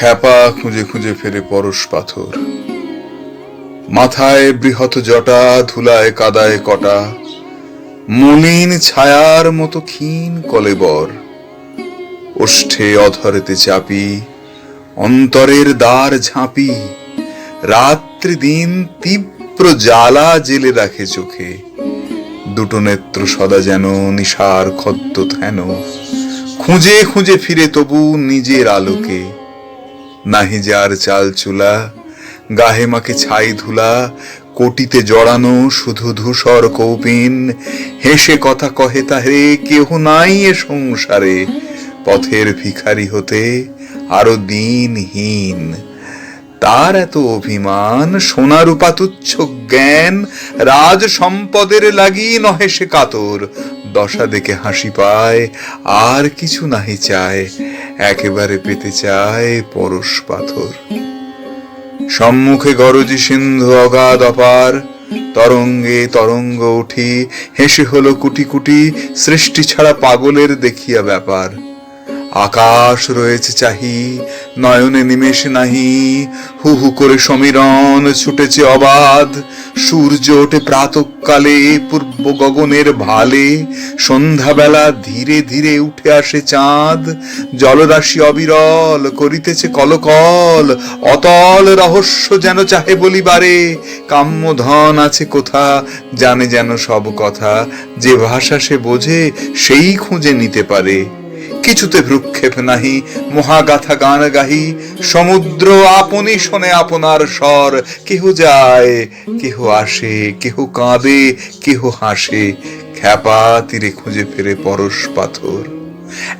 খ্যাপা খুঁজে খুঁজে ফেরে পরশ পাথর। মাথায় বৃহৎ জটা, ধুলায় কাদায় কটা, মলিন ছায়ার মতো ক্ষীণ কলেবর। ওষ্ঠে অধরেতে চাপি, অন্তরের দ্বার ঝাঁপি, রাত্রি দিন তীব্র জ্বালা জেলে রাখে চোখে। দুটো নেত্র সদা যেন নিশার খদ্দ ধ্যান, খুঁজে খুঁজে ফিরে তবু নিজের আলোকে। নাহি যার চাল চুলা, গাহে মাকে ছাই ধুলা, কোটিতে জড়ানো শুধু ধূসর কৌপিন। হেসে কথা কহে তাহে কেহ নাই এ সংসারে, পথের ভিখারি হতে আরো দিনহীন। তার এত অভিমান, সোনা রূপা তুচ্ছ জ্ঞান, রাজ সম্পদের লাগি নহে সে কাতর। দশা দেখে হাসি পায়, আর কিছু নাহি চায়, একেবারে পেতে চায় পরশ পাথর। সম্মুখে গরজি সিন্ধু অগাধ অপার, তরঙ্গে তরঙ্গ উঠি, হেসে হলো কুটি কুটি, সৃষ্টি ছাড়া পাগলের দেখিয়া ব্যাপার। আকাশ রয়েছে চাহি, নয়নে নিমেষ নাহি, হু হু করে সমীরণ ছুটেছে অবাধ। সূর্য ওঠে প্রাতঃকালে পূর্ব গগনের ভালে, সন্ধ্যাবেলা ধীরে ধীরে উঠে আসে চাঁদ। জলরাশি অবিরল করিতেছে কলকল, অতল রহস্য যেন চাহে বলিবারে। কাম্য ধন আছে কোথা, জানে যেন সব কথা, যে ভাষা সে বোঝে সেই খুঁজে নিতে পারে। কিছুতে ভ্রুক্ষেপ নাহি, মহাগাথা গান গাহি, সমুদ্র আপনি শোনে আপনার স্বর। কেহ যায়, কেহ আসে, কেহ কাঁদে, কেহ হাসে, খ্যাপা তীরে খুঁজে ফেরে পরশ পাথর।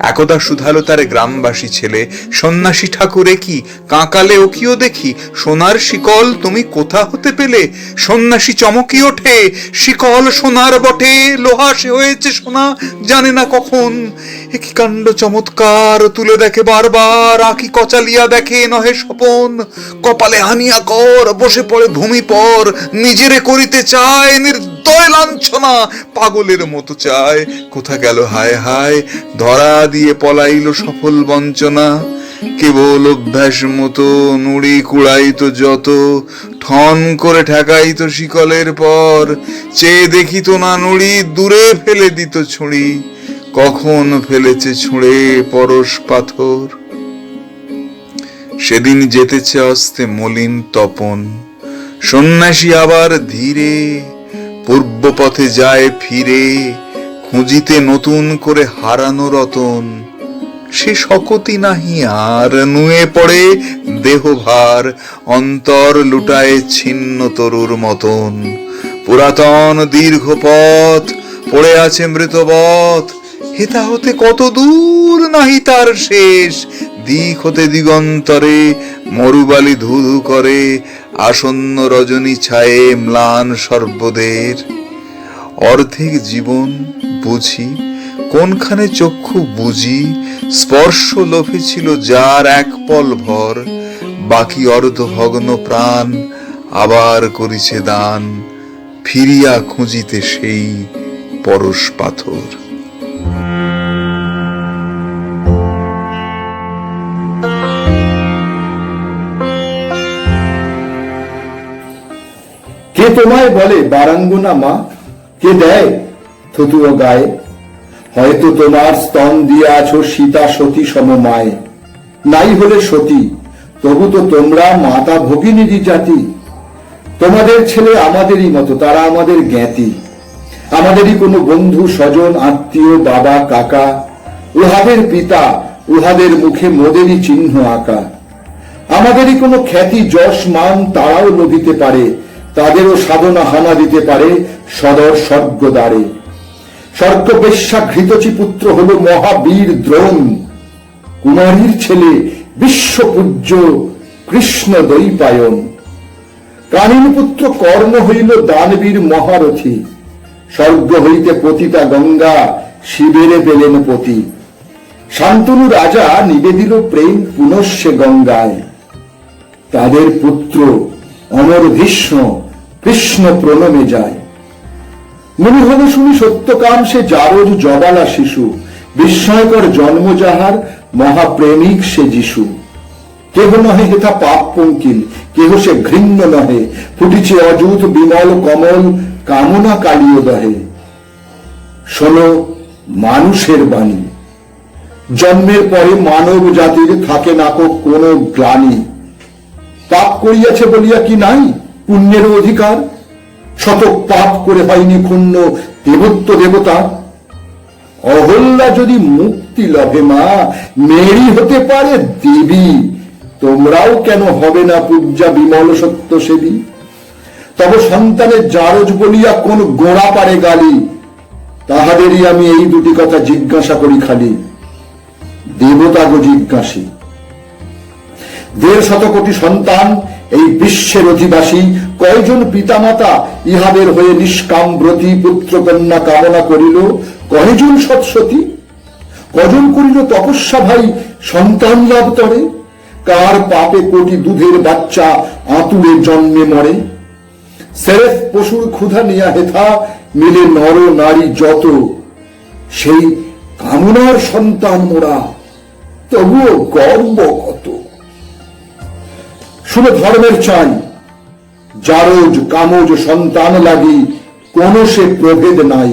একদা শুধালো তার গ্রামবাসী ছেলে, সন্ন্যাসী ঠাকুরে কি কাঁকালে ওকিও দেখি, সোনার শিকল তুমি কোথা হতে পেলে? সন্ন্যাসী চমকি ওঠে, শিকল সোনার বটে, লোহা সে হয়েছে সোনা জানে না কখন। একই কাণ্ড চমৎকার, তুলে দেখে বারবার, আঁখি কচালিয়া দেখে নহে স্বপন। কপালে হানিয়া কর, বসে পড়ে ভূমি পর, নিজেরে করিতে চায় নির্দয় লাঞ্ছনা, পাগলের মতো চায়। কোথা গেল হায় হায়, ধরা দিয়ে পলাইল সফল বঞ্চনা। কেবল অভ্যাস মতো নুড়ি কুড়াইতো যত, ঠন করে ঠেকাইতো শিকলের পর। চেয়ে দেখিত না নুড়ি, দূরে ফেলে দিত ছুঁড়ি, কখন ফেলেছে ছুঁড়ে পরশ পাথর। সেদিন যেতেছে অস্তে মলিন তপন, সন্ন্যাসী আবার ধীরে পূর্ব পথে যায় ফিরে, খুঁজিতে নতুন করে হারানো রতন। সে শকতি নাহি আর, নুয়ে পড়ে দেহভার, অন্তর লুটায় ছিন্ন তরুর মতন। পুরাতন দীর্ঘ পথ পড়ে আছে মৃতবৎ, হেতা হতে কত দূর নাহি তার শেষ। দিক হতে দিগন্তরে মরুবালি ধু ধু করে, আসন্ন রজনী ছায়ে ম্লান সর্বদের। অর্ধেক জীবন বুঝি, কোনখানে চক্ষু বুঝি, স্পর্শ লোভে ছিল যার এক পল ভর। বাকি অর্ধ ভগ্ন প্রাণ আবার করিছে দান, ফিরিয়া খুঁজিতে সেই পরশ পাথর। কে তোমায় বলে বারাঙ্গনা মা, কে দেয় থুতুও গায়ে? হয়তো তোমার স্তন দিয়ে আছো সীতা সতী সমমায়। নাই হলে সতী, তবু তো তোমরা মাতা ভগিনীরই জাতি। তোমাদের ছেলে আমাদেরই মতো, তারা আমাদের জ্ঞাতি। আমাদেরই কোনো বন্ধু স্বজন আত্মীয়, বাবা কাকা, উহাদের পিতা, উহাদের মুখে মোদেরই চিহ্ন আঁকা। আমাদেরই কোনো খ্যাতি যশ মান তারাও লভিতে পারে, তাদেরও সাধনা হানা দিতে পারে সদর স্বর্গ দ্বারে। স্বর্গবেশ্যা ঘৃতচী পুত্র হলো মহাবীর দ্রোণ, কুমারীর ছেলে বিশ্বপূজ্য কৃষ্ণ দ্বৈপায়ন। কানিন পুত্র কর্ণ হইল দানবীর মহারথী, স্বর্গ হইতে পতিতা গঙ্গা শিবেরে পেলেন পতি। শান্তনু রাজা নিবেদিল প্রেম পুনঃসে গঙ্গায়, তাদের পুত্র অমর ভীষ্ম কৃষ্ণ প্রণমে যায়। মনে হলো শুনি সত্যকাম সে জারজ জবালা শিশু, বিস্ময়কর জন্ম যাহার মহাপ্রেমিক সে যিশু। কেহ নহে হেথা পাপ পঙ্কিল, কেহ সে ঘৃণ্য নহে, ফুটিছে অযুত বিমল কমল, কামনা কালিও দহে। শোনো মানুষের বাণী, জন্মের পরে মানব জাতির থাকে নাকো কোনো গ্লানি। পাপ করিয়াছে বলিয়া কি নাই পুণ্যের অধিকার? শত পাপ করে হয়নি ক্ষুণ্ণ দেবত্ব দেবতা। অহল্যা যদি মুক্তি লভে মা, মেরি হতে পারে দেবী। তোমরাও কেন হবে না পূজ্যা বিমল সত্য সেবী? তবে সন্তানের জারজ বলিয়া কোন গোড়া পারে গালি? তাহাদেরই আমি এই দুটি কথা জিজ্ঞাসা করি খালি। দেবতা গো জিজ্ঞাসী, 1.5 কোটি সন্তান এই বিশ্বের অধিবাসী, কয়জন পিতামাতা ইহাদের হয়ে নিষ্কাম ব্রতী পুত্র কন্যা কামনা করিল? কয়জন সৎসতী? কজন করিল তপস্যা ভাই সন্তান লাভ তরে? কার পাপে কোটি দুধের বাচ্চা আতুরে জন্মে মরে? সেরেফ পশুর ক্ষুধা নিয়া হেথা মিলে নর নারী যত, সেই কামনার সন্তান মোরা, তবুও গর্ব কত। শুভ ধর্মের চাই, জারজ কামজ সন্তান লাগি কোন সে প্রভেদ নাই।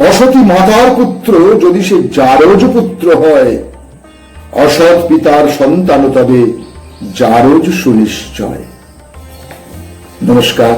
অসতী মাতার পুত্র যদি সে জারজ পুত্র হয়, অসৎ পিতার সন্তান তবে জারজ সুনিশ্চয়। নমস্কার।